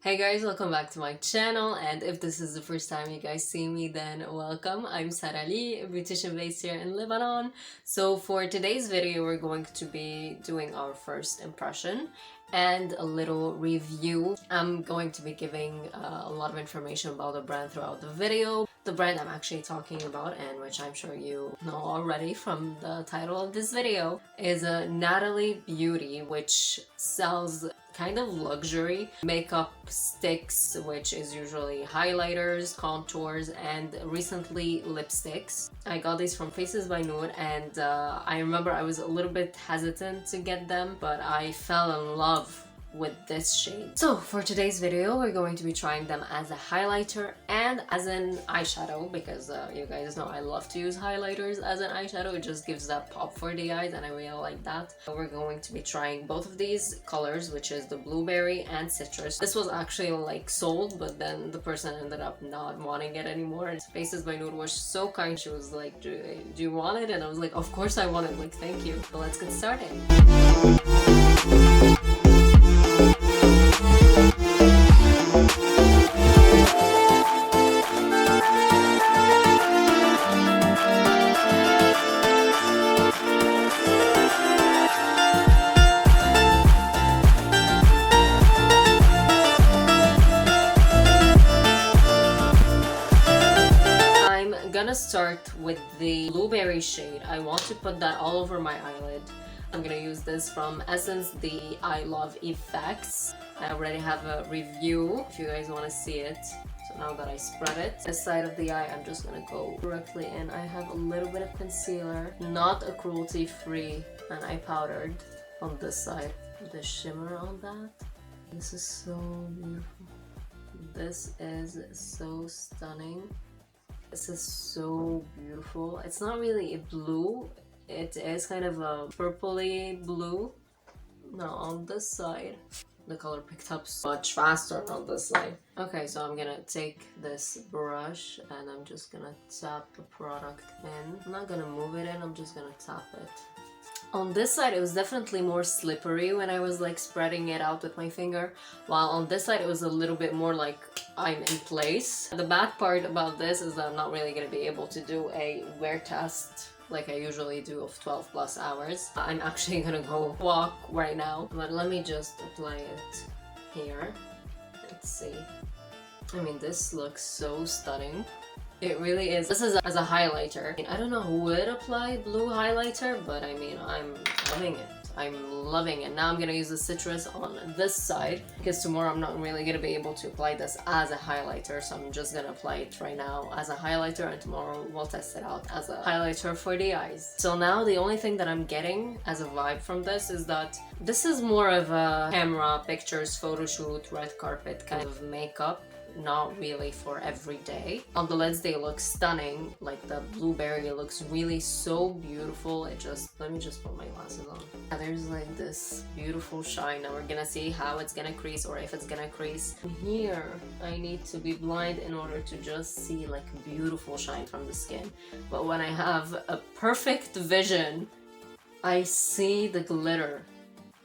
Hey guys, welcome back to my channel, and if this is the first time you guys see me, then welcome. I'm Natalie, a beautician based here in Lebanon. So for today's video, we're going to be doing our first impression and a little review. I'm going to be giving a lot of information about the brand throughout the video. The brand I'm actually talking about, and which I'm sure you know already from the title of this video, is a Natalie Beauty, which sells kind of luxury makeup sticks, which is usually highlighters, contours, and recently lipsticks. I got these from Faces by Noor, and I remember I was a little bit hesitant to get them, but I fell in love with this shade. So for today's video, we're going to be trying them as a highlighter and as an eyeshadow, because you guys know I love to use highlighters as an eyeshadow. It just gives that pop for the eyes, and I really like that. So we're going to be trying both of these colors, which is the blueberry and citrus. This was actually like sold, but then the person ended up not wanting it anymore. And Faces by Noor was so kind. She was like, do you want it? And I was like, of course I want it, like thank you. So let's get started. I'm gonna start with the blueberry shade. I want to put that all over my eyelid. I'm gonna use this from Essence, the I Love Effects. I already have a review if you guys want to see it. So now that I spread it, this side of the eye, I'm just gonna go directly in. I have a little bit of concealer, not a cruelty-free, and I powdered on this side. The shimmer on that. This is so beautiful. This is so stunning. This is so beautiful. It's not really a blue. It is kind of a purpley blue. Now on this side, the color picked up so much faster on this side. Okay, so I'm gonna take this brush and I'm just gonna tap the product in. I'm not gonna move it in, I'm just gonna tap it. On this side, it was definitely more slippery when I was like spreading it out with my finger, while on this side, it was a little bit more like I'm in place. The bad part about this is that I'm not really going to be able to do a wear test like I usually do of 12 plus hours. I'm actually going to go walk right now, but let me just apply it here. Let's see. I mean, this looks so stunning. It really is. This is as a highlighter. I don't know who would apply blue highlighter, but I mean, I'm loving it. I'm loving it. Now I'm gonna use the citrus on this side, because tomorrow I'm not really gonna be able to apply this as a highlighter, so I'm just gonna apply it right now as a highlighter, and tomorrow we'll test it out as a highlighter for the eyes. So now the only thing that I'm getting as a vibe from this is that this is more of a camera, pictures, photo shoot, red carpet kind of makeup. Not really for every day. On the lids, they look stunning. Like the blueberry looks really so beautiful. Let me just put my glasses on. There's like this beautiful shine. Now we're gonna see how it's gonna crease, or if it's gonna crease. Here, I need to be blind in order to just see like beautiful shine from the skin. But when I have a perfect vision, I see the glitter.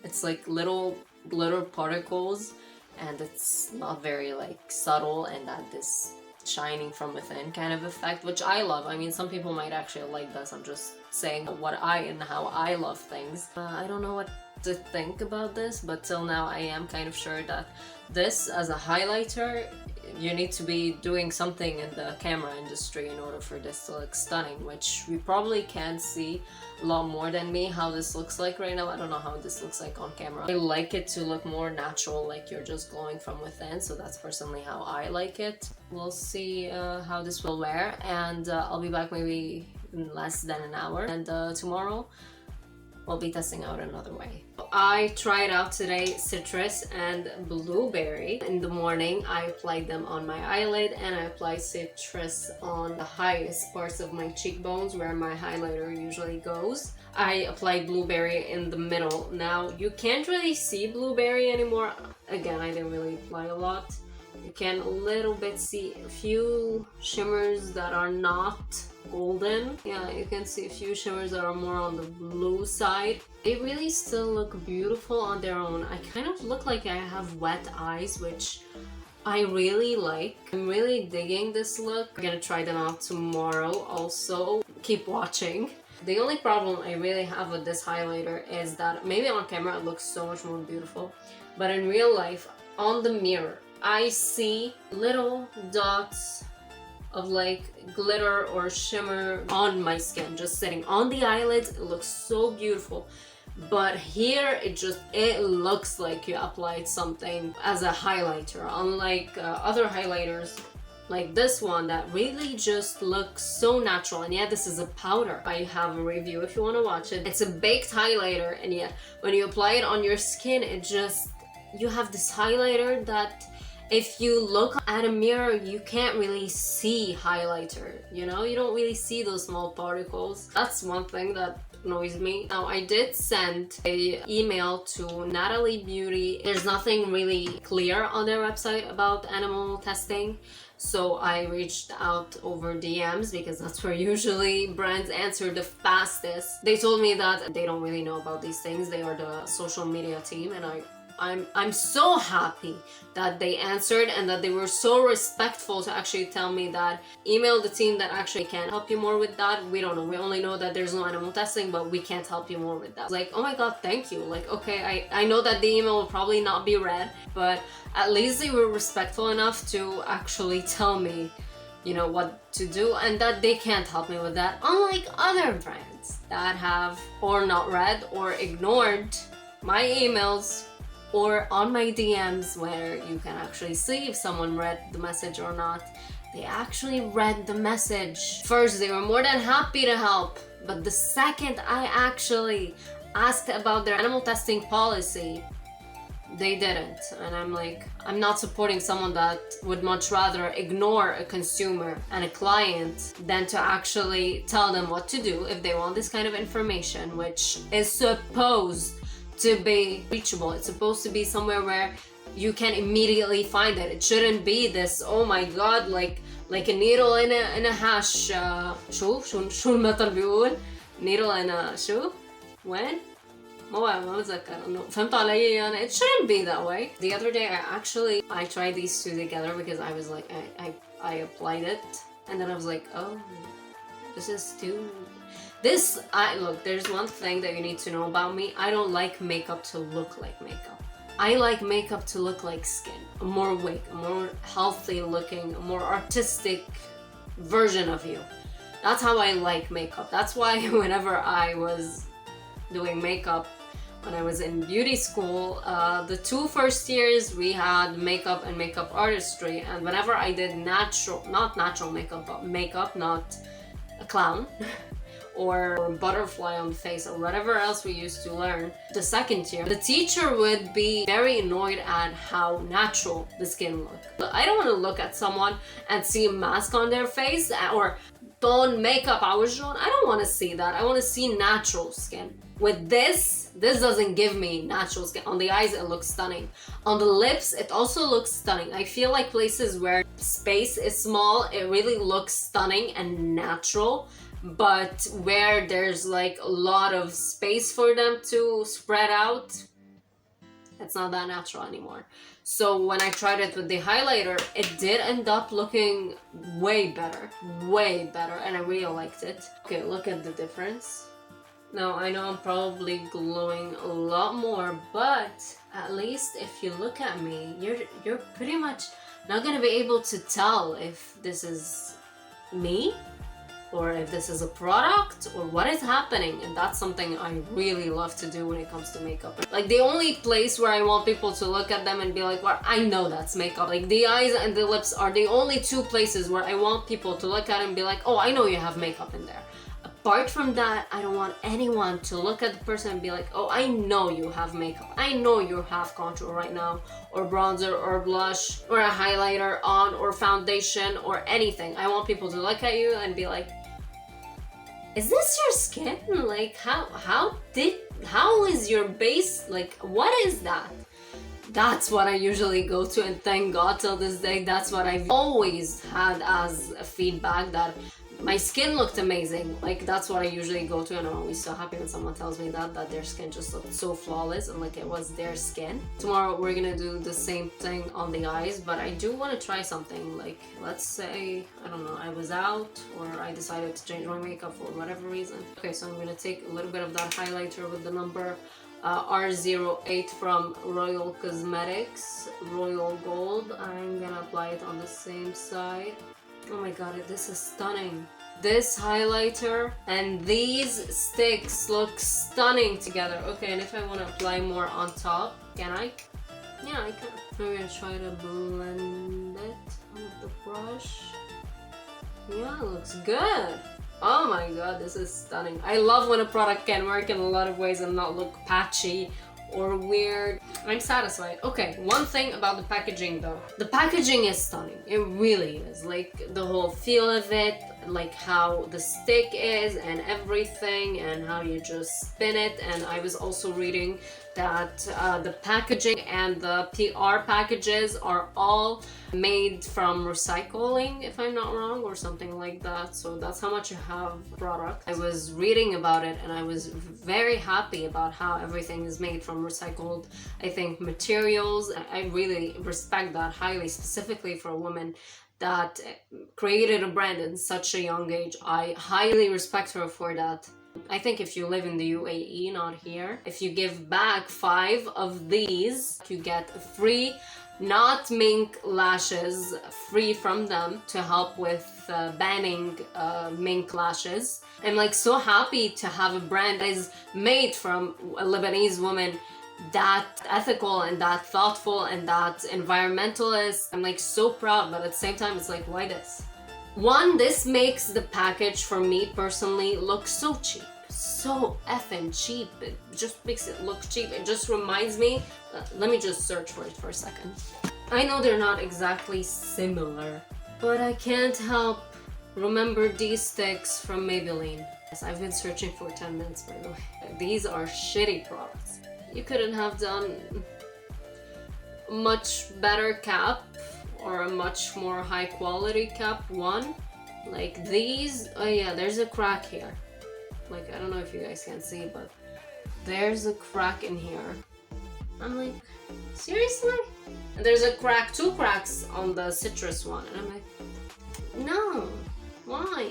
It's like little glitter particles, and it's not very like subtle, and that this shining from within kind of effect, which I love. I mean, some people might actually like this. I'm just saying what and how I love things. I don't know what to think about this, but till now I am kind of sure that this as a highlighter, you need to be doing something in the camera industry in order for this to look stunning, which we probably can see a lot more than me how this looks like right now. I don't know how this looks like on camera. I like it to look more natural, like you're just glowing from within, so that's personally how I like it. We'll see how this will wear, and I'll be back maybe in less than an hour, and tomorrow we'll be testing out another way. I tried out today citrus and blueberry. In the morning, I applied them on my eyelid, and I applied citrus on the highest parts of my cheekbones where my highlighter usually goes. I applied blueberry in the middle. Now, you can't really see blueberry anymore. Again, I didn't really apply a lot, You can a little bit see a few shimmers that are not golden. Yeah, you can see a few shimmers that are more on the blue side. They really still look beautiful on their own. I kind of look like I have wet eyes, which I really like. I'm really digging this look. I'm gonna try them out tomorrow also. Keep watching. The only problem I really have with this highlighter is that maybe on camera it looks so much more beautiful, but in real life, on the mirror, I see little dots of like glitter or shimmer on my skin, just sitting on the eyelids. It looks so beautiful. But here it looks like you applied something as a highlighter, unlike other highlighters like this one that really just looks so natural. And yet this is a powder. I have a review if you want to watch it. It's a baked highlighter, and yet when you apply it on your skin, you have this highlighter that if you look at a mirror, you can't really see highlighter, you know? You don't really see those small particles. That's one thing that annoys me. Now, I did send an email to Natalie Beauty. There's nothing really clear on their website about animal testing, so I reached out over DMs because that's where usually brands answer the fastest. They told me that they don't really know about these things. They are the social media team, and I'm so happy that they answered and that they were so respectful to actually tell me that email the team that actually can help you more with that. We don't know. We only know that there's no animal testing, but we can't help you more with that. Like, oh my god, thank you. Like, okay, I know that the email will probably not be read, but at least they were respectful enough to actually tell me, you know, what to do, and that they can't help me with that, unlike other brands that have or not read or ignored my emails or on my DMs, where you can actually see if someone read the message or not. They actually read the message. First, they were more than happy to help, but the second I actually asked about their animal testing policy, they didn't. And I'm like, I'm not supporting someone that would much rather ignore a consumer and a client than to actually tell them what to do if they want this kind of information, which is supposed to be reachable. It's supposed to be somewhere where you can immediately find it. It shouldn't be this, oh my god, like a needle in a hash. شو المثل بيقول needle in a شو وين ما بتذكر انه فهمت علي يعني. It shouldn't be that way. The other day I tried these two together because I was like, I applied it and then I was like, oh, this is too. Look, there's one thing that you need to know about me. I don't like makeup to look like makeup. I like makeup to look like skin. A more awake, a more healthy looking, a more artistic version of you. That's how I like makeup. That's why whenever I was doing makeup, when I was in beauty school, the 2 first years we had makeup and makeup artistry, and whenever I did not natural makeup, but makeup, not a clown, or butterfly on the face or whatever else we used to learn, the second year, the teacher would be very annoyed at how natural the skin looked. I don't want to look at someone and see a mask on their face or tone makeup على وجههم. I don't want to see that. I want to see natural skin. With this doesn't give me natural skin. On the eyes, it looks stunning. On the lips, it also looks stunning. I feel like places where space is small, it really looks stunning and natural. But where there's like a lot of space for them to spread out, it's not that natural anymore. So when I tried it with the highlighter, it did end up looking way better, and I really liked it. Okay, look at the difference. Now, I know I'm probably glowing a lot more, but at least if you look at me, you're pretty much not gonna be able to tell if this is me or if this is a product or what is happening. And that's something I really love to do when it comes to makeup. Like, the only place where I want people to look at them and be like, well, I know that's makeup. Like, the eyes and the lips are the only 2 places where I want people to look at it and be like, oh, I know you have makeup in there. Apart from that, I don't want anyone to look at the person and be like, oh, I know you have makeup. I know you have contour right now, or bronzer, or blush, or a highlighter on, or foundation, or anything. I want people to look at you and be like, is this your skin? Like, how is your base? Like, what is that? That's what I usually go to, and thank God till this day, that's what I've always had as a feedback, that my skin looked amazing. Like, that's what I usually go to, and I'm always so happy when someone tells me that their skin just looked so flawless and like it was their skin. Tomorrow we're gonna do the same thing on the eyes, but I do want to try something. Like, let's say, I don't know, I was out or I decided to change my makeup for whatever reason. Okay, so I'm gonna take a little bit of that highlighter with the number R08 from Royal Cosmetics, Royal Gold. I'm gonna apply it on the same side. Oh my god, this is stunning. This highlighter and these sticks look stunning together. Okay, and if I want to apply more on top, can I? Yeah, I can. I'm gonna try to blend it with the brush. Yeah, it looks good. Oh my god, this is stunning. I love when a product can work in a lot of ways and not look patchy or weird. I'm satisfied. Okay, one thing about the packaging though. The packaging is stunning. It really is. Like, the whole feel of it, like how the stick is and everything, and how you just spin it. And I was also reading that the packaging and the PR packages are all made from recycling, if I'm not wrong, or something like that. So that's how much you have product. I was reading about it and I was very happy about how everything is made from recycled, I think, materials. I really respect that highly, specifically for a woman that created a brand in such a young age. I highly respect her for that. I think if you live in the UAE, not here, if you give back 5 of these, you get free, not mink lashes, free from them, to help with banning mink lashes. I'm like so happy to have a brand that is made from a Lebanese woman, that ethical and that thoughtful and that environmentalist. I'm like so proud, but at the same time it's like, why this? One, this makes the package for me personally look so cheap. So effing cheap. It just makes it look cheap. It just reminds me, let me just search for it for a second. I know they're not exactly similar, but I can't help remember these sticks from Maybelline. Yes, I've been searching for 10 minutes, by the way. These are shitty products. You couldn't have done a much better cap or a much more high quality cap. One, like these, oh yeah, there's a crack here. Like, I don't know if you guys can see, but there's a crack in here. I'm like, seriously? And there's a crack, 2 cracks on the citrus one, and I'm like, no, why?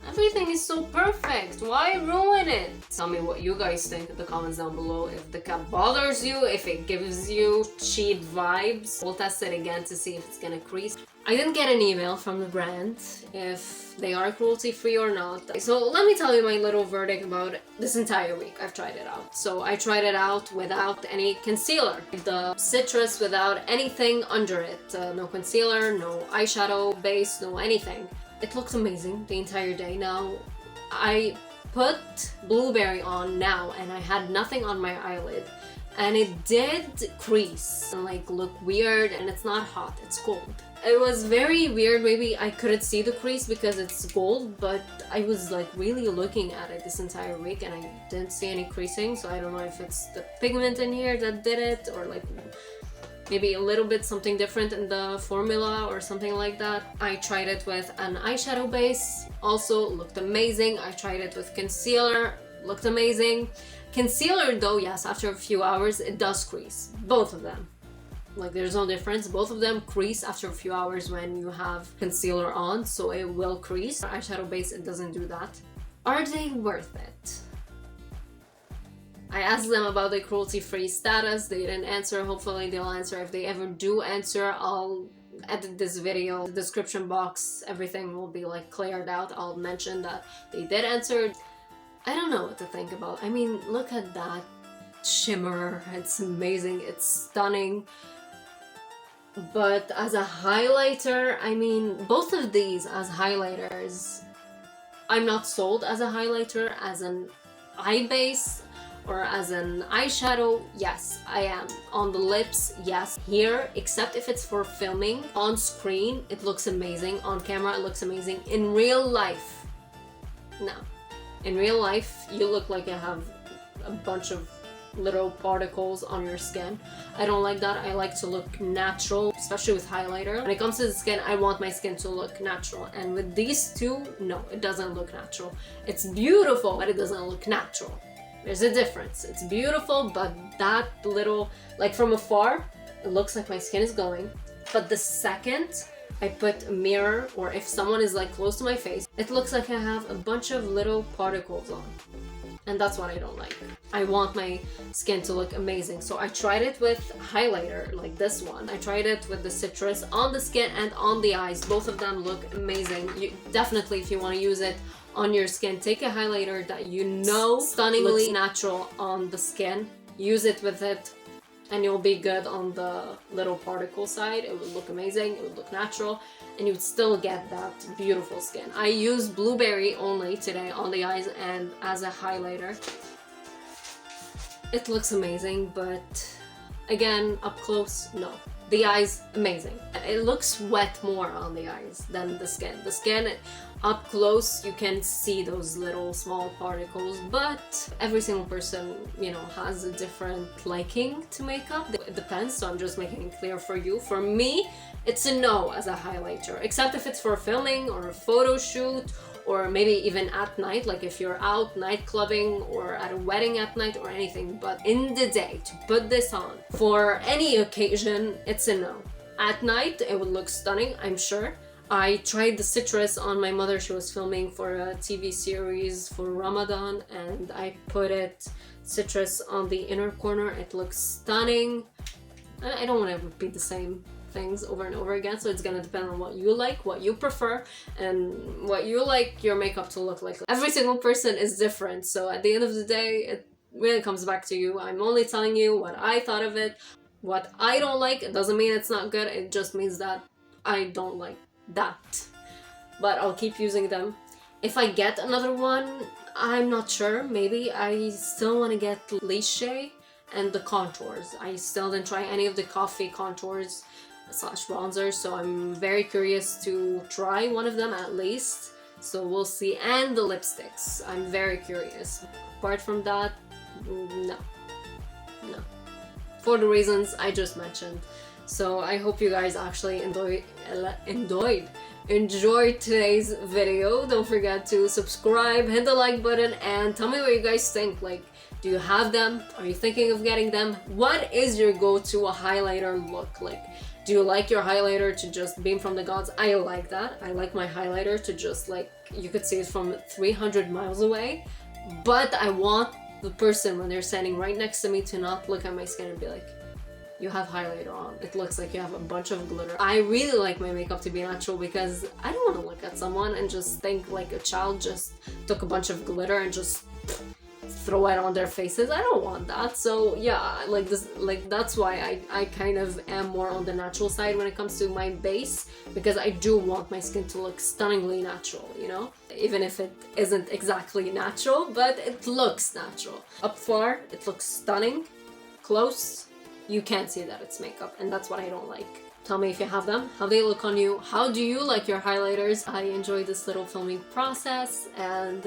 Everything is so perfect. Why ruin it? Tell me what you guys think in the comments down below. If the cap bothers you, if it gives you cheap vibes. We'll test it again to see if it's gonna crease. I didn't get an email from the brand if they are cruelty free or not. So let me tell you my little verdict about it. This entire week I've tried it out. So I tried it out without any concealer. The citrus without anything under it. No concealer, no eyeshadow base, no anything. It looked amazing the entire day. Now, I put blueberry on now and I had nothing on my eyelid. And it did crease and like look weird, and it's not hot, it's cold. It was very weird. Maybe I couldn't see the crease because it's gold, but I was like really looking at it this entire week and I didn't see any creasing. So I don't know if it's the pigment in here that did it, or like maybe a little bit something different in the formula or something like that. I tried it with an eyeshadow base, also looked amazing. I tried it with concealer, looked amazing. Concealer though, yes, after a few hours it does crease, both of them. Like, there's no difference, both of them crease after a few hours when you have concealer on, so it will crease. Eyeshadow base, it doesn't do that. Are they worth it? I asked them about the cruelty-free status. They didn't answer. Hopefully they'll answer. If they ever do answer, I'll edit this video. The description box, everything will be like cleared out. I'll mention that they did answer. I don't know what to think about. I mean, look at that shimmer. It's amazing. It's stunning. But as a highlighter, I mean, both of these as highlighters, I'm not sold as a highlighter. As an eye base or as an eyeshadow, yes, I am. On the lips, yes. Here, except if it's for filming, on screen, it looks amazing. On camera, it looks amazing. In real life, no. In real life, you look like you have a bunch of little particles on your skin. I don't like that. I like to look natural, especially with highlighter. When it comes to the skin, I want my skin to look natural, and with these two, no, it doesn't look natural. It's beautiful, but it doesn't look natural. There's a difference. It's beautiful, but that little, like from afar, it looks like my skin is glowing, but the second I put a mirror, or if someone is like close to my face, it looks like I have a bunch of little particles on. And that's what I don't like. I want my skin to look amazing. So I tried it with highlighter, like this one. I tried it with the citrus on the skin and on the eyes. Both of them look amazing. You, definitely, if you want to use it on your skin, take a highlighter that you know stunningly looks natural on the skin. Use it with it, and you'll be good on the little particle side. It would look amazing, it would look natural, and you would still get that beautiful skin. I used blueberry only today on the eyes and as a highlighter. It looks amazing, but again, up close, no. The eyes, amazing. It looks wet more on the eyes than the skin. The skin, up close, you can see those little small particles, but every single person, you know, has a different liking to makeup. It depends, so I'm just making it clear for you. For me, it's a no as a highlighter, except if it's for filming or a photo shoot, or maybe even at night, like if you're out night clubbing or at a wedding at night or anything. But in the day, to put this on for any occasion, it's a no. At night, it would look stunning, I'm sure. I tried the citrus on my mother. She was filming for a TV series for Ramadan, and I put it citrus on the inner corner. It looks stunning. I don't want to repeat the same things over and over again, so it's gonna depend on what you like, what you prefer, and what you like your makeup to look like. Every single person is different, so at the end of the day, it really comes back to you. I'm only telling you what I thought of it. What I don't like, it doesn't mean it's not good, it just means that I don't like that. But I'll keep using them. If I get another one, I'm not sure. Maybe I still want to get Leche and the contours. I still didn't try any of the coffee contours slash bronzers, so I'm very curious to try one of them at least. So we'll see. And the lipsticks, I'm very curious. Apart from that, no. For the reasons I just mentioned. So I hope you guys actually enjoyed today's video. Don't forget to subscribe, hit the like button, and tell me what you guys think. Like, do you have them? Are you thinking of getting them? What is your go-to highlighter look like? Do you like your highlighter to just beam from the gods? I like that. I like my highlighter to just, like, you could see it from 300 miles away. But I want the person, when they're standing right next to me, to not look at my skin and be like, you have highlighter on. It looks like you have a bunch of glitter. I really like my makeup to be natural, because I don't want to look at someone and just think like a child just took a bunch of glitter and just throw it on their faces. I don't want that. So yeah, like this, like that's why I kind of am more on the natural side when it comes to my base, because I do want my skin to look stunningly natural, you know? Even if it isn't exactly natural, but it looks natural. Up far, it looks stunning. Close, you can't see that it's makeup, and that's what I don't like. Tell me if you have them, how they look on you. How do you like your highlighters? I enjoy this little filming process, and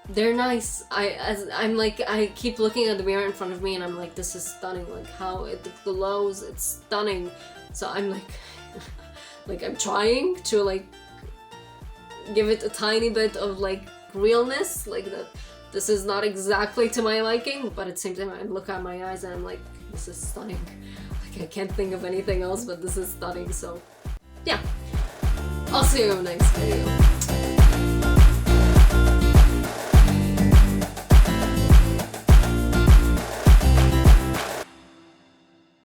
they're nice. I'm like, I keep looking at the mirror in front of me and I'm like, this is stunning. Like how it glows, it's stunning. So I'm like, like I'm trying to like give it a tiny bit of like realness, like that this is not exactly to my liking, but at the same time I look at my eyes and I'm like, this is stunning. Like I can't think of anything else, but this is stunning. So yeah, I'll see you in the next video.